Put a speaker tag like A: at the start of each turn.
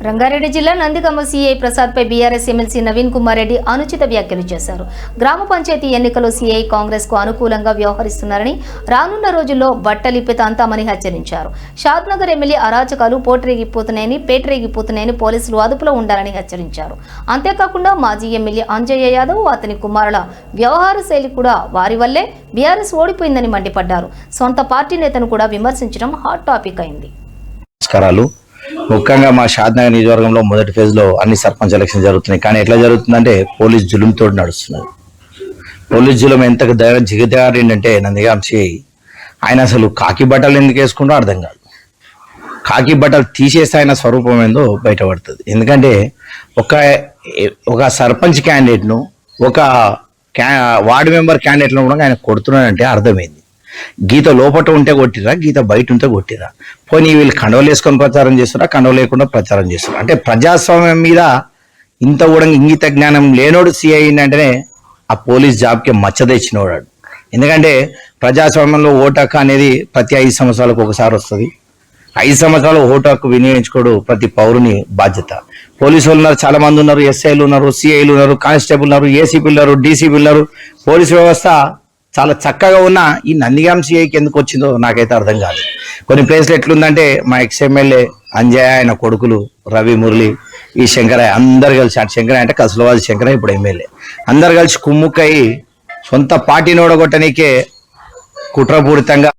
A: రంగారెడ్డి జిల్లా నందిగామ సీఐ ప్రసాద్ పై BRS MLC Naveen Kumar Reddy అనుచిత వ్యాఖ్యలు చేశారు. గ్రామ పంచాయతీ ఎన్నికల్లో సీఐ కాంగ్రెస్ కు అనుకూలంగా వ్యవహరిస్తున్నారని, రానున్న రోజుల్లో బట్టలిప్పి తంతామని హెచ్చరించారు. షాద్నగర్ ఎమ్మెల్యే అరాచకాలు పేటరేగిపోతున్నాయని పోలీసులు అదుపులో ఉండాలని హెచ్చరించారు. అంతేకాకుండా మాజీ ఎమ్మెల్యే అంజయ్య యాదవ్, అతని కుమారుల వ్యవహార శైలి కూడా వారి వల్లే బీఆర్ఎస్ ఓడిపోయిందని మండిపడ్డారు. సొంత పార్టీ నేతను కూడా విమర్శించడం హాట్ టాపిక్ అయింది.
B: ముఖ్యంగా మా షాద్నగర్ నియోజకవర్గంలో మొదటి ఫేజ్లో అన్ని సర్పంచ్ ఎలక్షన్ జరుగుతున్నాయి. కానీ ఎట్లా జరుగుతుందంటే పోలీస్ జులుంతో నడుస్తున్నది. పోలీస్ జులుం ఎంత జిగదారిందంటే నందిగాం సిఐ ఆయన అసలు కాకి బట్టలు ఎందుకు వేసుకుంటూ అర్థం కాదు. కాకి బట్టలు తీసేస్తే ఆయన స్వరూపం ఏందో బయటపడుతుంది. ఎందుకంటే ఒక సర్పంచ్ క్యాండిడేట్ను, ఒక వార్డు మెంబర్ క్యాండిడేట్ను కూడా ఆయన కొడుతున్నాడంటే అర్థమైంది. గీత లోపట ఉంటే కొట్టిరా, గీత బయట ఉంటే కొట్టిరా. పోనీ వీళ్ళు కండవలు వేసుకొని ప్రచారం చేస్తున్నా, కండవ లేకుండా ప్రచారం చేస్తున్నారు. అంటే ప్రజాస్వామ్యం మీద ఇంత కూడా ఇంగిత జ్ఞానం లేనోడు సీఐ అంటేనే ఆ పోలీస్ జాబ్కి మచ్చ తెచ్చినోడు. ఎందుకంటే ప్రజాస్వామ్యంలో ఓటు హక్కు అనేది ప్రతి 5 సంవత్సరాలకు ఒకసారి వస్తుంది. 5 సంవత్సరాలు ఓటు హక్కు వినియోగించుకోవడం ప్రతి పౌరుని బాధ్యత. పోలీసు వాళ్ళు ఉన్నారు, చాలా మంది ఉన్నారు, ఎస్ఐలు ఉన్నారు, సిఐలు ఉన్నారు, కానిస్టేబుల్ ఉన్నారు, ఏసీపీ ఉన్నారు, డీసీపీ ఉన్నారు. పోలీసు వ్యవస్థ చాలా చక్కగా ఉన్న ఈ నందిగాం సిఐకి ఎందుకు వచ్చిందో నాకైతే అర్థం కాదు. కొన్ని ప్లేస్లు ఎట్లుందంటే మా ఎమ్మెల్యే అంజయ్య, ఆయన కొడుకులు రవి, మురళి, ఈ శంకరయ్య అందరు కలిసి, అటు శంకరయ్య అంటే కసులవాది శంకరయ్య ఇప్పుడు ఎమ్మెల్యే, అందరు కలిసి కుమ్ముక్కయి సొంత పార్టీని ఓడగొట్టనీకే కుట్రపూరితంగా